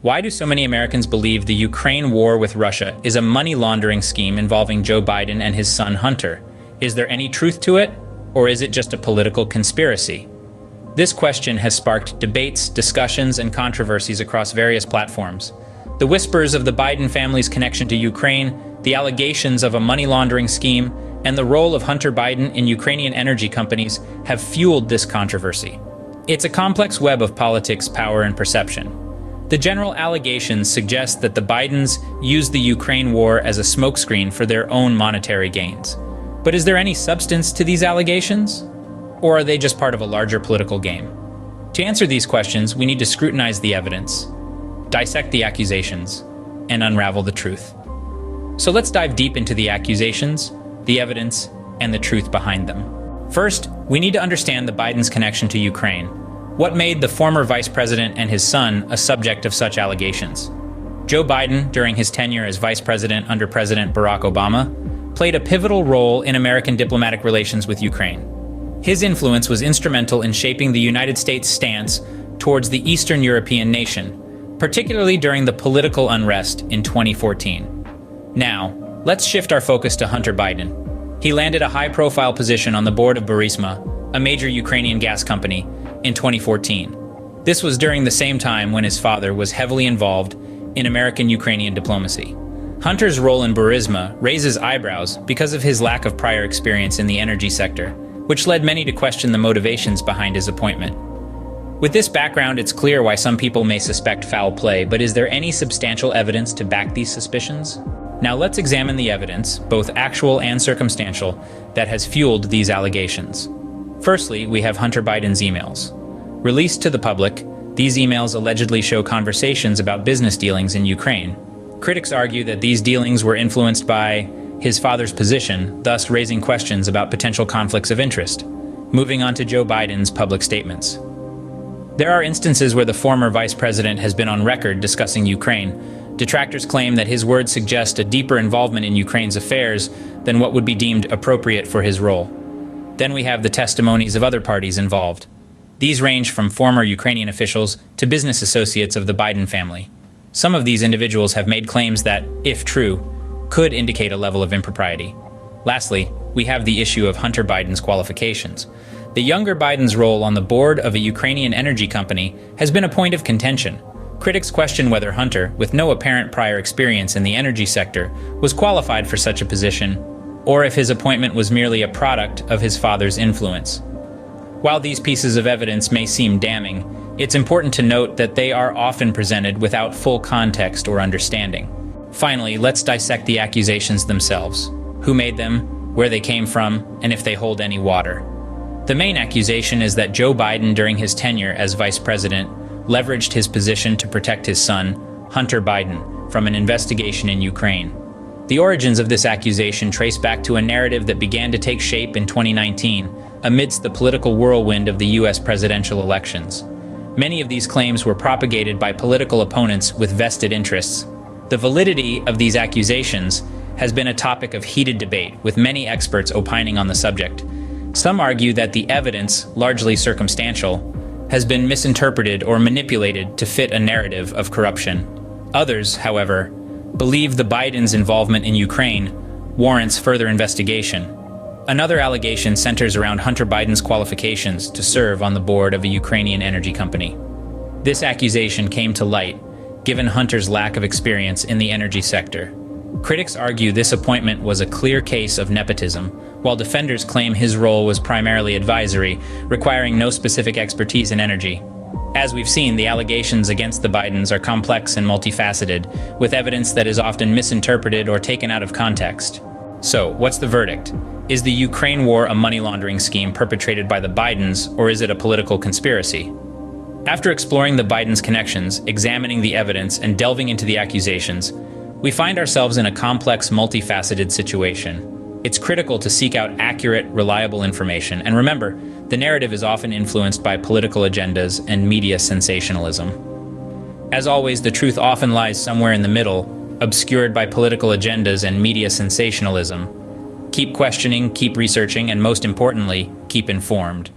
Why do so many Americans believe the Ukraine war with Russia is a money laundering scheme involving Joe Biden and his son Hunter? Is there any truth to it, or is it just a political conspiracy? This question has sparked debates, discussions, and controversies across various platforms. The whispers of the Biden family's connection to Ukraine, the allegations of a money laundering scheme, and the role of Hunter Biden in Ukrainian energy companies have fueled this controversy. It's a complex web of politics, power, and perception. The general allegations suggest that the Bidens used the Ukraine war as a smokescreen for their own monetary gains. But is there any substance to these allegations? Or are they just part of a larger political game? To answer these questions, we need to scrutinize the evidence, dissect the accusations, and unravel the truth. So let's dive deep into the accusations, the evidence, and the truth behind them. First, we need to understand the Bidens' connection to Ukraine. What made the former vice president and his son a subject of such allegations? Joe Biden, during his tenure as vice president under President Barack Obama, played a pivotal role in American diplomatic relations with Ukraine. His influence was instrumental in shaping the United States' stance towards the Eastern European nation, particularly during the political unrest in 2014. Now, let's shift our focus to Hunter Biden. He landed a high-profile position on the board of Burisma, a major Ukrainian gas company, in 2014. This was during the same time when his father was heavily involved in American-Ukrainian diplomacy. Hunter's role in Burisma raises eyebrows because of his lack of prior experience in the energy sector, which led many to question the motivations behind his appointment. With this background, it's clear why some people may suspect foul play, but is there any substantial evidence to back these suspicions? Now let's examine the evidence, both actual and circumstantial, that has fueled these allegations. Firstly, we have Hunter Biden's emails. Released to the public, these emails allegedly show conversations about business dealings in Ukraine. Critics argue that these dealings were influenced by his father's position, thus raising questions about potential conflicts of interest. Moving on to Joe Biden's public statements. There are instances where the former vice president has been on record discussing Ukraine. Detractors claim that his words suggest a deeper involvement in Ukraine's affairs than what would be deemed appropriate for his role. Then we have the testimonies of other parties involved. These range from former Ukrainian officials to business associates of the Biden family. Some of these individuals have made claims that, if true, could indicate a level of impropriety. Lastly, we have the issue of Hunter Biden's qualifications. The younger Biden's role on the board of a Ukrainian energy company has been a point of contention. Critics question whether Hunter, with no apparent prior experience in the energy sector, was qualified for such a position, or if his appointment was merely a product of his father's influence. While these pieces of evidence may seem damning, it's important to note that they are often presented without full context or understanding. Finally, let's dissect the accusations themselves. Who made them, where they came from, and if they hold any water. The main accusation is that Joe Biden, during his tenure as vice president, leveraged his position to protect his son, Hunter Biden, from an investigation in Ukraine. The origins of this accusation trace back to a narrative that began to take shape in 2019 amidst the political whirlwind of the U.S. presidential elections. Many of these claims were propagated by political opponents with vested interests. The validity of these accusations has been a topic of heated debate, with many experts opining on the subject. Some argue that the evidence, largely circumstantial, has been misinterpreted or manipulated to fit a narrative of corruption. Others, however, believe the Bidens' involvement in Ukraine warrants further investigation. Another allegation centers around Hunter Biden's qualifications to serve on the board of a Ukrainian energy company. This accusation came to light, given Hunter's lack of experience in the energy sector. Critics argue this appointment was a clear case of nepotism, while defenders claim his role was primarily advisory, requiring no specific expertise in energy. As we've seen, the allegations against the Bidens are complex and multifaceted, with evidence that is often misinterpreted or taken out of context. So, what's the verdict? Is the Ukraine war a money laundering scheme perpetrated by the Bidens, or is it a political conspiracy? After exploring the Bidens' connections, examining the evidence, and delving into the accusations, we find ourselves in a complex, multifaceted situation. It's critical to seek out accurate, reliable information, and remember, the narrative is often influenced by political agendas and media sensationalism. As always, the truth often lies somewhere in the middle, obscured by political agendas and media sensationalism. Keep questioning, keep researching, and most importantly, keep informed.